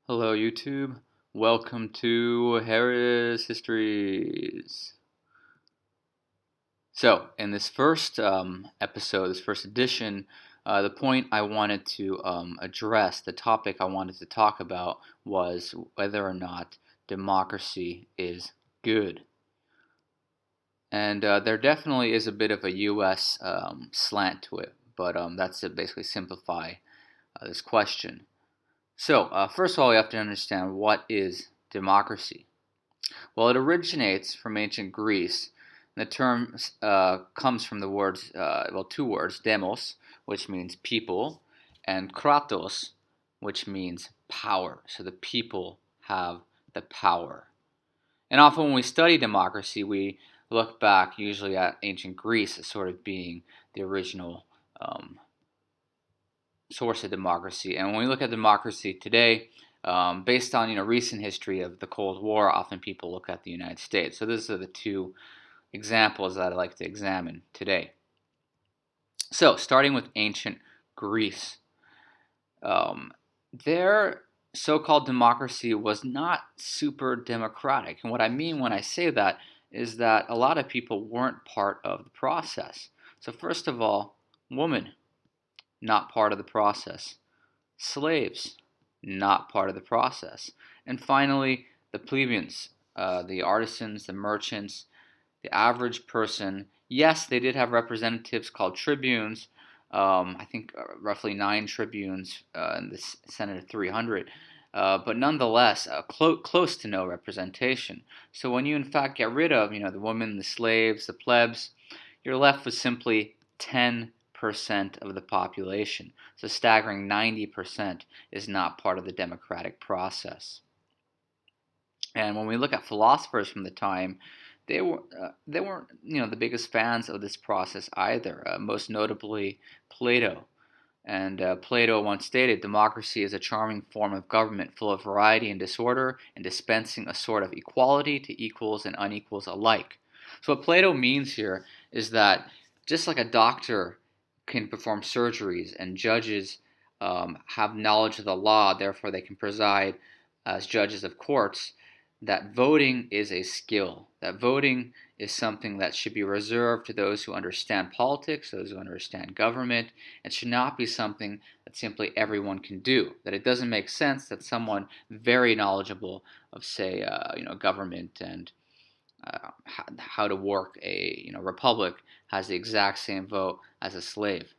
Hello, YouTube. Welcome to Histories. So, in this first episode, this first edition, the point I wanted to address, the topic I wanted to talk about was whether or not democracy is good. And there definitely is a bit of a U.S. Slant to it, but that's to basically simplify this question. So, first of all, we have to understand what is democracy. Well, it originates from ancient Greece. The term comes from the words, two words, demos, which means people, and kratos, which means power. So the people have the power. And often when we study democracy, we look back usually at ancient Greece as sort of being the original source of democracy. And when we look at democracy today, based on recent history of the Cold War, often people look at the United States. So these are the two examples that I'd like to examine today. So starting with ancient Greece, their so-called democracy was not super democratic. And what I mean when I say that is that a lot of people weren't part of the process. So first of all, women, not part of the process. Slaves, not part of the process. And finally, the plebeians, the artisans, the merchants, the average person. Yes, they did have representatives called tribunes. I think roughly 9 tribunes in the Senate of 300. But nonetheless, close to no representation. So when you in fact get rid of, the women, the slaves, the plebs, you're left with simply 10% of the population. So staggering 90% is not part of the democratic process. And when we look at philosophers from the time, they weren't the biggest fans of this process either. Most notably, Plato. And Plato once stated, democracy is a charming form of government full of variety and disorder, and dispensing a sort of equality to equals and unequals alike. So what Plato means here is that just like a doctor can perform surgeries and judges have knowledge of the law, therefore they can preside as judges of courts, that voting is a skill. That voting is something that should be reserved to those who understand politics, those who understand government, and should not be something that simply everyone can do. That it doesn't make sense that someone very knowledgeable of, say, government and how to work a republic has the exact same vote as a slave.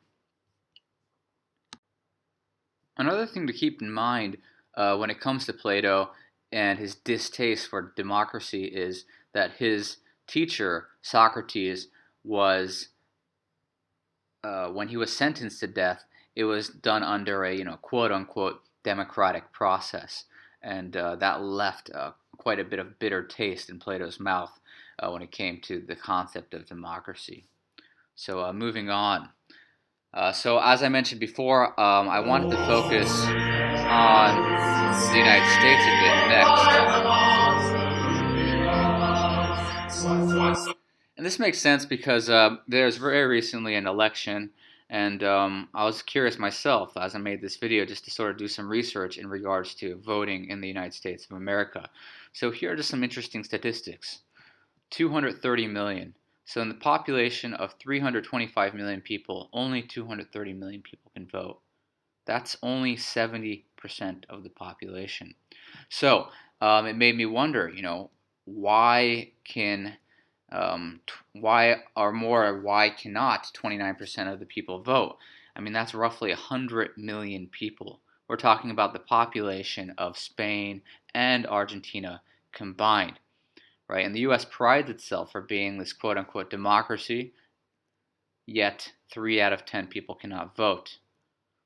Another thing to keep in mind when it comes to Plato and his distaste for democracy is that his teacher, Socrates, was, when he was sentenced to death, it was done under a quote-unquote democratic process. And that left quite a bit of bitter taste in Plato's mouth when it came to the concept of democracy. So moving on. So as I mentioned before, I wanted to focus on the United States a bit next. And this makes sense because there's very recently an election, and I was curious myself as I made this video just to sort of do some research in regards to voting in the United States of America. So here are just some interesting statistics. 230 million. So in the population of 325 million people, only 230 million people can vote. That's only 70% of the population. So it made me wonder, why cannot 29% of the people vote? I mean, that's roughly 100 million people. We're talking about the population of Spain and Argentina combined. Right? And the U.S. prides itself for being this quote-unquote democracy, yet 3 out of 10 people cannot vote.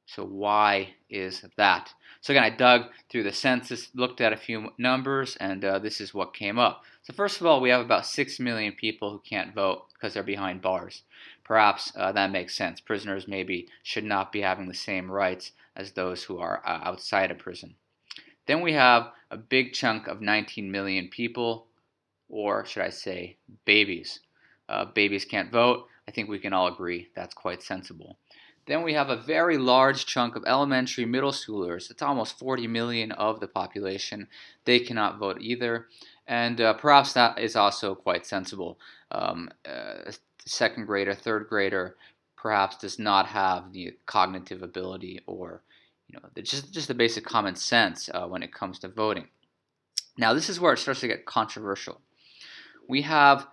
So why is that? So again, I dug through the census, looked at a few numbers, and this is what came up. So first of all, we have about 6 million people who can't vote because they're behind bars. Perhaps that makes sense. Prisoners maybe should not be having the same rights as those who are outside of prison. Then we have a big chunk of 19 million people, or should I say babies. Babies can't vote. I think we can all agree that's quite sensible. Then we have a very large chunk of elementary middle schoolers. It's almost 40 million of the population. They cannot vote either. And perhaps that is also quite sensible. A second grader, third grader, perhaps does not have the cognitive ability or just the basic common sense when it comes to voting. Now, this is where it starts to get controversial. We have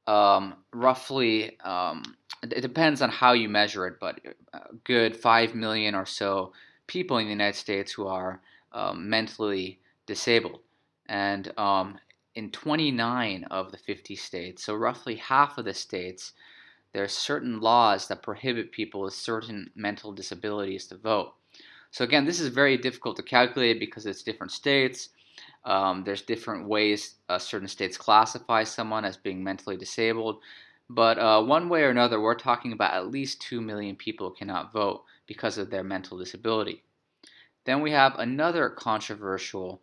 roughly, it depends on how you measure it, but a good 5 million or so people in the United States who are mentally disabled. And in 29 of the 50 states, so roughly half of the states, there are certain laws that prohibit people with certain mental disabilities to vote. So again, this is very difficult to calculate because it's different states. There's different ways certain states classify someone as being mentally disabled. But one way or another, we're talking about at least 2 million people cannot vote because of their mental disability. Then we have another controversial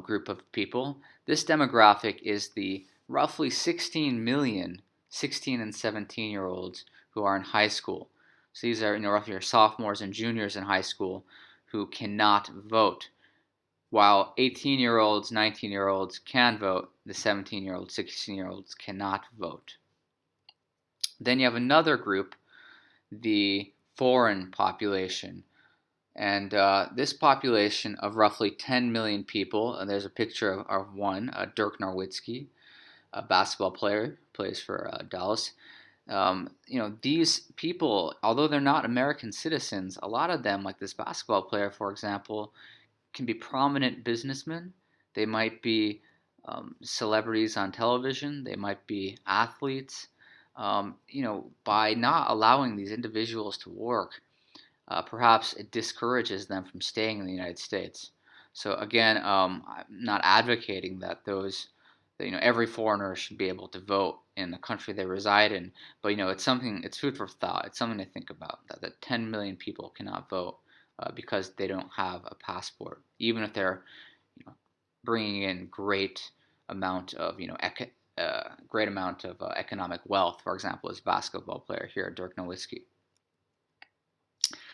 group of people. This demographic is the roughly 16 million 16 and 17-year-olds who are in high school. So these are roughly your sophomores and juniors in high school who cannot vote. While 18-year-olds, 19-year-olds can vote, the 17-year-olds, 16-year-olds cannot vote. Then you have another group, the foreign population. And this population of roughly 10 million people, and there's a picture of one, Dirk Nowitzki, a basketball player, plays for Dallas. These people, although they're not American citizens, a lot of them, like this basketball player, for example, can be prominent businessmen. They might be celebrities on television. They might be athletes. By not allowing these individuals to work, perhaps it discourages them from staying in the United States. So again, I'm not advocating that every foreigner should be able to vote in the country they reside in, but it's food for thought. It's something to think about that 10 million people cannot vote because they don't have a passport, even if they're bringing in great amount of economic wealth. For example, as basketball player here, Dirk Nowitzki.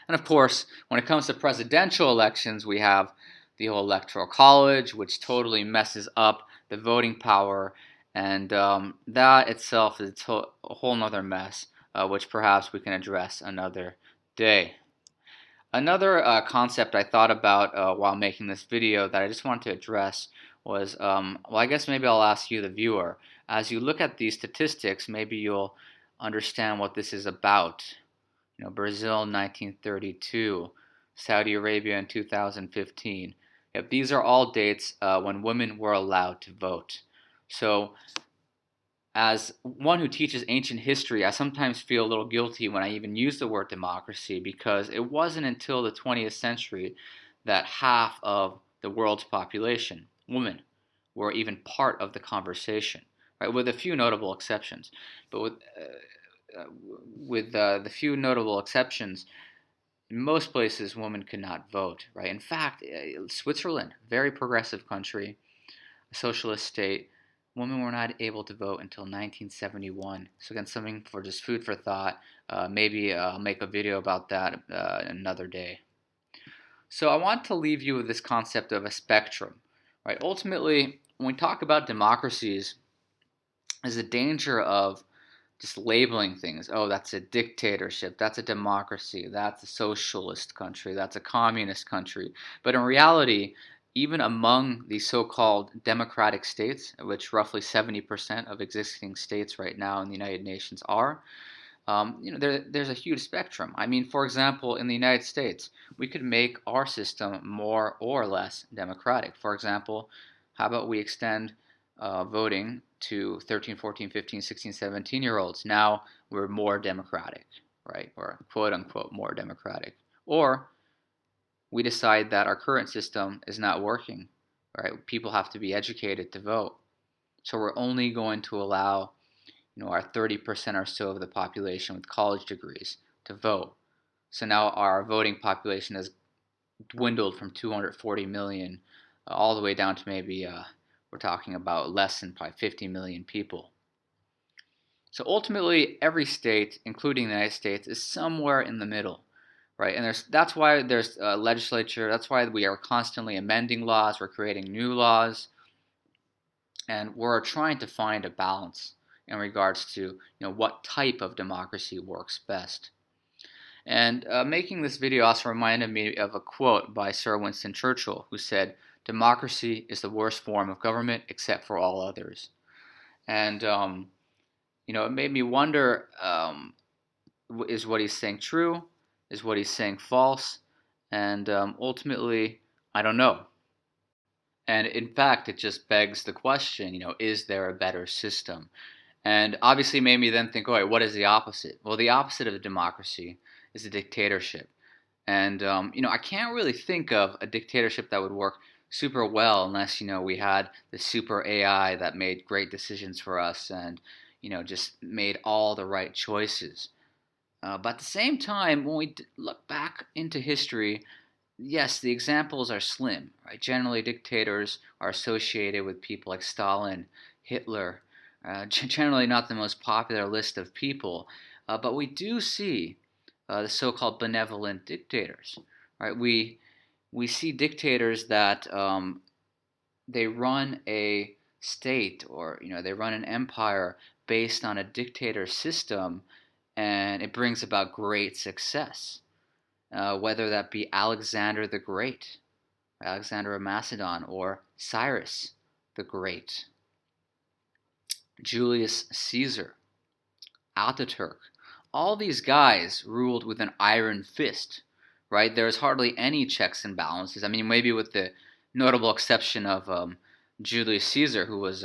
And of course, when it comes to presidential elections, we have the whole electoral college, which totally messes up the voting power, and that itself is a whole nother mess, which perhaps we can address another day. Another concept I thought about while making this video that I just wanted to address was, I guess maybe I'll ask you, the viewer, as you look at these statistics, maybe you'll understand what this is about. Brazil in 1932, Saudi Arabia in 2015. Yep, these are all dates when women were allowed to vote. So, as one who teaches ancient history, I sometimes feel a little guilty when I even use the word democracy, because it wasn't until the 20th century that half of the world's population, women, were even part of the conversation, right? With a few notable exceptions. But with the few notable exceptions, in most places, women could not vote, right? In fact, Switzerland, very progressive country, a socialist state, women were not able to vote until 1971. So again, something for just food for thought. Maybe I'll make a video about that another day. So I want to leave you with this concept of a spectrum, right? Ultimately, when we talk about democracies, there's a danger of just labeling things. Oh, that's a dictatorship, that's a democracy, that's a socialist country, that's a communist country. But in reality, even among these so-called democratic states, which roughly 70% of existing states right now in the United Nations are, there's a huge spectrum. I mean, for example, in the United States, we could make our system more or less democratic. For example, how about we extend voting to 13, 14, 15, 16, 17-year-olds? Now we're more democratic, right? Or quote unquote more democratic. Or we decide that our current system is not working, right? People have to be educated to vote. So we're only going to allow our 30% or so of the population with college degrees to vote. So now our voting population has dwindled from 240 million all the way down to maybe we're talking about less than probably 50 million people. So ultimately, every state, including the United States, is somewhere in the middle, right? And that's why there's a legislature. That's why we are constantly amending laws. We're creating new laws, and we're trying to find a balance in regards to what type of democracy works best. And making this video also reminded me of a quote by Sir Winston Churchill, who said, "Democracy is the worst form of government except for all others." And it made me wonder: is what he's saying true? Is what he's saying false? And ultimately, I don't know. And in fact, it just begs the question: is there a better system? And obviously made me then think, all right, what is the opposite? Well, the opposite of a democracy is a dictatorship. And I can't really think of a dictatorship that would work super well unless we had the super AI that made great decisions for us and just made all the right choices. But at the same time, when we look back into history, yes, the examples are slim. Right? Generally, dictators are associated with people like Stalin, Hitler. Generally, not the most popular list of people, but we do see the so-called benevolent dictators. Right? We see dictators that they run a state, or they run an empire based on a dictator system, and it brings about great success. Whether that be Alexander the Great, Alexander of Macedon, or Cyrus the Great, Julius Caesar, Ataturk. All these guys ruled with an iron fist, right? There's hardly any checks and balances. I mean, maybe with the notable exception of Julius Caesar, who was,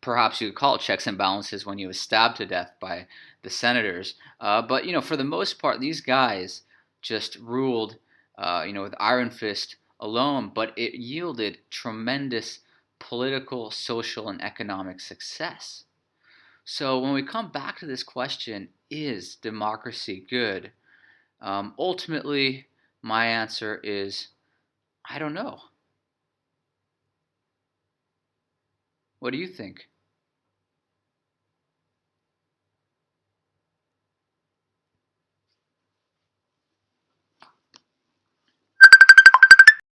perhaps you could call it checks and balances when he was stabbed to death by the senators. But for the most part, these guys just ruled, with iron fist alone. But it yielded tremendous political, social, and economic success. So when we come back to this question, is democracy good? Ultimately, my answer is I don't know. What do you think?